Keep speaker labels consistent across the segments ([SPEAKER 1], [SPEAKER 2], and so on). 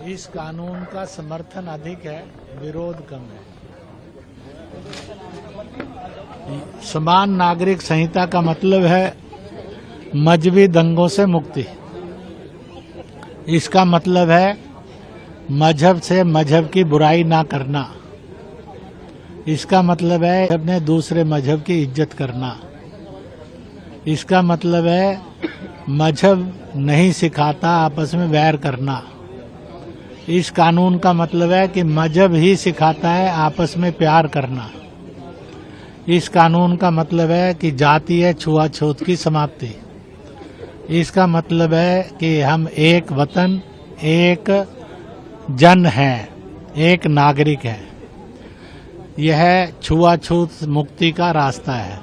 [SPEAKER 1] इस कानून का समर्थन अधिक है, विरोध कम है। समान नागरिक संहिता का मतलब है मजहबी दंगों से मुक्ति। इसका मतलब है मजहब से मजहब की बुराई ना करना। इसका मतलब है अपने दूसरे मजहब की इज्जत करना। इसका मतलब है मजहब नहीं सिखाता आपस में वैर करना। इस कानून का मतलब है कि मजहब ही सिखाता है आपस में प्यार करना। इस कानून का मतलब है कि जातीय छुआछूत की समाप्ति। इसका मतलब है कि हम एक वतन, एक जन हैं, एक नागरिक हैं। यह छुआछूत मुक्ति का रास्ता है।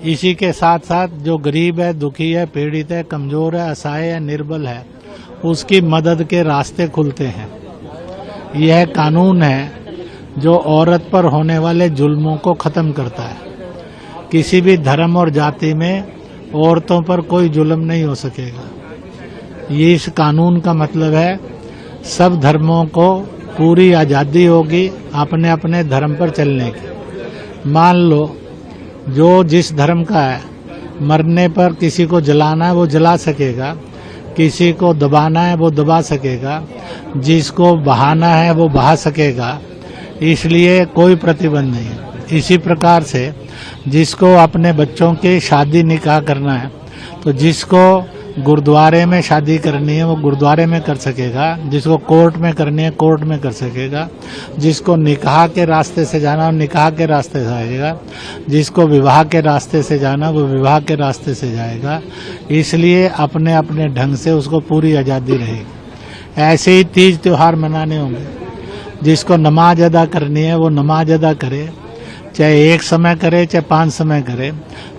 [SPEAKER 1] इसी के साथ साथ जो गरीब है, दुखी है, पीड़ित है, कमजोर है, असहाय है, निर्बल है, उसकी मदद के रास्ते खुलते हैं। यह कानून है जो औरत पर होने वाले जुल्मों को खत्म करता है। किसी भी धर्म और जाति में औरतों पर कोई जुल्म नहीं हो सकेगा। ये इस कानून का मतलब है सब धर्मों को पूरी आजादी होगी अपने अपने धर्म पर चलने की। मान लो जो जिस धर्म का है, मरने पर किसी को जलाना है वो जला सकेगा, किसी को दबाना है वो दबा सकेगा, जिसको बहाना है वो बहा सकेगा। इसलिए कोई प्रतिबंध नहीं है। इसी प्रकार से जिसको अपने बच्चों की शादी निकाह करना है, तो जिसको गुरुद्वारे में शादी करनी है वो गुरुद्वारे में कर सकेगा, जिसको कोर्ट में करनी है कोर्ट में कर सकेगा, जिसको निकाह के रास्ते से जाना वो निकाह के रास्ते से जाएगा, जिसको विवाह के रास्ते से जाना वो विवाह के रास्ते से जाएगा। इसलिए अपने अपने ढंग से उसको पूरी आज़ादी रहेगी। ऐसे ही तीज त्योहार मनाने होंगे। जिसको नमाज अदा करनी है वो नमाज अदा करे, चाहे एक समय करे चाहे 5 समय करे।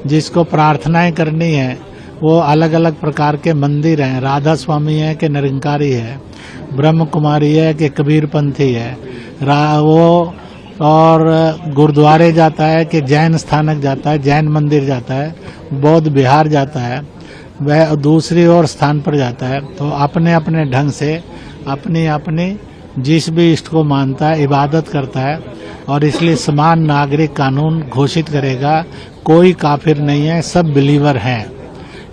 [SPEAKER 1] जिसको प्रार्थनाएं करनी है वो अलग अलग प्रकार के मंदिर हैं, राधा स्वामी है कि निरंकारी है, ब्रह्म कुमारी है कि कबीर पंथी है, वो और गुरुद्वारे जाता है कि जैन स्थानक जाता है, जैन मंदिर जाता है, बौद्ध विहार जाता है, वह दूसरी और स्थान पर जाता है। तो अपने अपने ढंग से अपनी अपनी जिस भी इष्ट को मानता है इबादत करता है। और इसलिए समान नागरिक कानून घोषित करेगा। कोई काफिर नहीं है, सब बिलीवर हैं।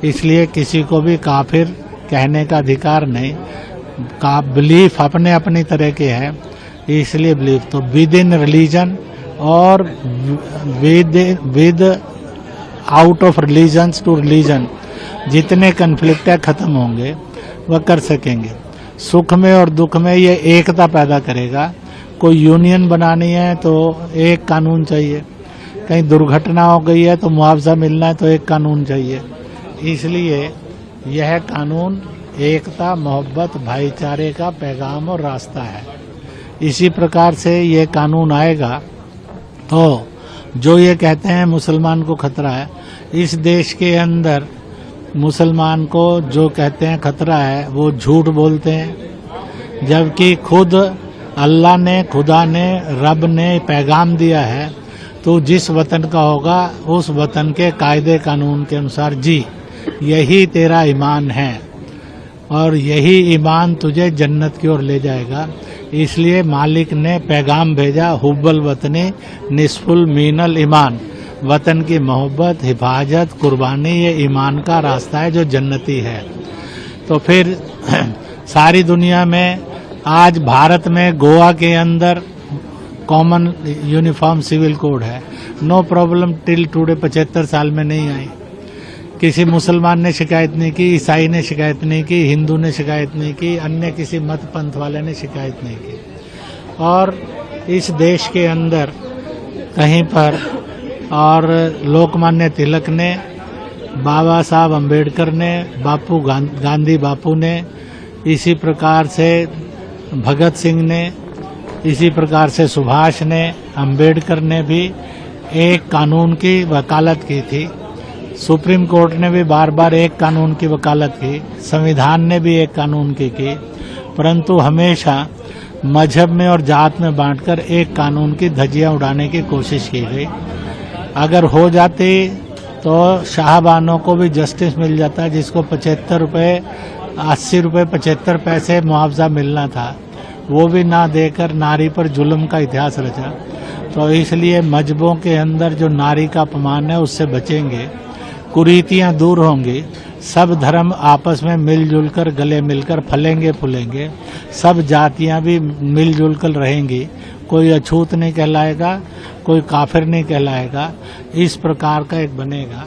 [SPEAKER 1] इसलिए किसी को भी काफिर कहने का अधिकार नहीं। का बिलीफ अपने अपनी तरह के हैं, इसलिए बिलीफ। तो विद इन रिलीजन और without of religions to religion जितने कन्फ्लिक्ट है खत्म होंगे, वह कर सकेंगे। सुख में और दुख में ये एकता पैदा करेगा। कोई यूनियन बनानी है तो एक कानून चाहिए, कहीं दुर्घटना हो गई है तो मुआवजा मिलना है तो एक कानून चाहिए। इसलिए यह कानून एकता, मोहब्बत, भाईचारे का पैगाम और रास्ता है। इसी प्रकार से यह कानून आएगा तो जो ये कहते हैं मुसलमान को खतरा है, इस देश के अंदर मुसलमान को जो कहते हैं खतरा है वो झूठ बोलते हैं। जबकि खुद अल्लाह ने, खुदा ने, रब ने पैगाम दिया है तो जिस वतन का होगा उस वतन के कायदे कानून के अनुसार जी, यही तेरा ईमान है और यही ईमान तुझे जन्नत की ओर ले जाएगा। इसलिए मालिक ने पैगाम भेजा, हुब्बल वतनी निस्फुल मीनल ईमान। वतन की मोहब्बत, हिफाजत, कुर्बानी ये ईमान का रास्ता है जो जन्नती है। तो फिर सारी दुनिया में आज भारत में गोवा के अंदर कॉमन यूनिफॉर्म सिविल कोड है। नो प्रॉब्लम टिल टुडे, 75 साल में नहीं आई। किसी मुसलमान ने शिकायत नहीं की, ईसाई ने शिकायत नहीं की, हिंदू ने शिकायत नहीं की, अन्य किसी मत पंथ वाले ने शिकायत नहीं की। और इस देश के अंदर कहीं पर और लोकमान्य तिलक ने, बाबा साहब अम्बेडकर ने, बापू गांधी बापू ने, इसी प्रकार से भगत सिंह ने, इसी प्रकार से सुभाष ने, अम्बेडकर ने भी एक कानून की वकालत की थी। सुप्रीम कोर्ट ने भी बार बार एक कानून की वकालत की, संविधान ने भी एक कानून की परंतु हमेशा मजहब में और जात में बांटकर एक कानून की धज्जियां उड़ाने की कोशिश की गई। अगर हो जाती तो शाहबानों को भी जस्टिस मिल जाता है, जिसको 75 रुपए 80 रुपये 75 पैसे मुआवजा मिलना था, वो भी ना देकर नारी पर जुल्म का इतिहास रचा। तो इसलिए मजहबों के अंदर जो नारी का अपमान है उससे बचेंगे, कुरीतियां दूर होंगी, सब धर्म आपस में मिलजुल कर गले मिलकर फलेंगे फूलेंगे, सब जातियां भी मिलजुल कर रहेंगी, कोई अछूत नहीं कहलाएगा, कोई काफिर नहीं कहलाएगा। इस प्रकार का एक बनेगा।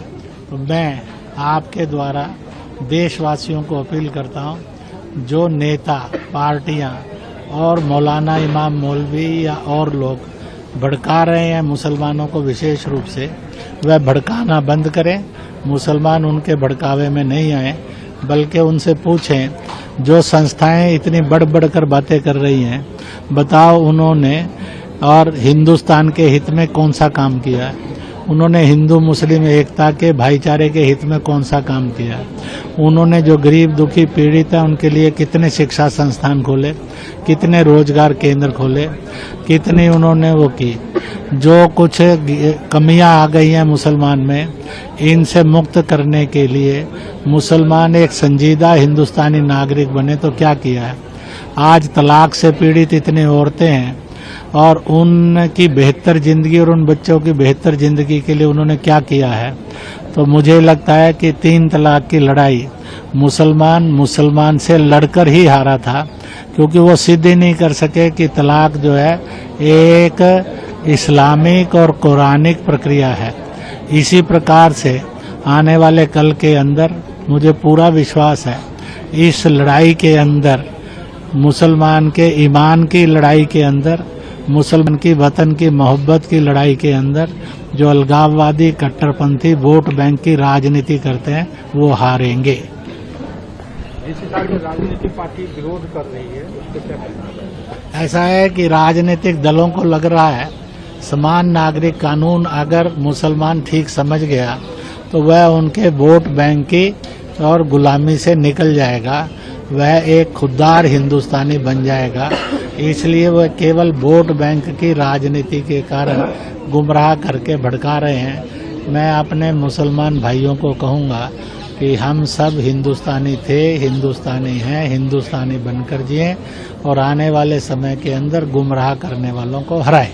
[SPEAKER 1] तो मैं आपके द्वारा देशवासियों को अपील करता हूं, जो नेता पार्टियां और मौलाना इमाम मौलवी या और लोग भड़का रहे हैं मुसलमानों को विशेष रूप से, वह भड़काना बंद करें। मुसलमान उनके भड़कावे में नहीं आए, बल्कि उनसे पूछें जो संस्थाएं इतनी बढ़ बढ़ कर बातें कर रही हैं, बताओ उन्होंने और हिंदुस्तान के हित में कौन सा काम किया है, उन्होंने हिंदू मुस्लिम एकता के भाईचारे के हित में कौन सा काम किया, उन्होंने जो गरीब दुखी पीड़ित है उनके लिए कितने शिक्षा संस्थान खोले, कितने रोजगार केंद्र खोले, कितनी उन्होंने वो की। जो कुछ कमियां आ गई हैं मुसलमान में, इनसे मुक्त करने के लिए मुसलमान एक संजीदा हिंदुस्तानी नागरिक बने तो क्या किया है। आज तलाक से पीड़ित इतनी औरतें हैं और उनकी बेहतर जिंदगी और उन बच्चों की बेहतर जिंदगी के लिए उन्होंने क्या किया है। तो मुझे लगता है कि 3 तलाक की लड़ाई मुसलमान से लड़कर ही हारा था, क्योंकि वो सिद्ध ही नहीं कर सके कि तलाक जो है एक इस्लामिक और कुरानिक प्रक्रिया है। इसी प्रकार से आने वाले कल के अंदर मुझे पूरा विश्वास है, इस लड़ाई के अंदर मुसलमान के ईमान की लड़ाई के अंदर, मुसलमान की वतन की मोहब्बत की लड़ाई के अंदर जो अलगाववादी कट्टरपंथी वोट बैंक की राजनीति करते हैं वो हारेंगे।
[SPEAKER 2] जिस हिसाब से राजनीतिक पार्टी विरोध कर रही है उसको क्या कहना?
[SPEAKER 1] ऐसा है कि राजनीतिक दलों को लग रहा है समान नागरिक कानून अगर मुसलमान ठीक समझ गया तो वह उनके वोट बैंक की और गुलामी से निकल जाएगा, वह एक खुददार हिंदुस्तानी बन जाएगा। इसलिए वह केवल वोट बैंक की राजनीति के कारण गुमराह करके भड़का रहे हैं। मैं अपने मुसलमान भाइयों को कहूँगा कि हम सब हिंदुस्तानी थे, हिंदुस्तानी हैं, हिंदुस्तानी बनकर जिएं और आने वाले समय के अंदर गुमराह करने वालों को हराएं।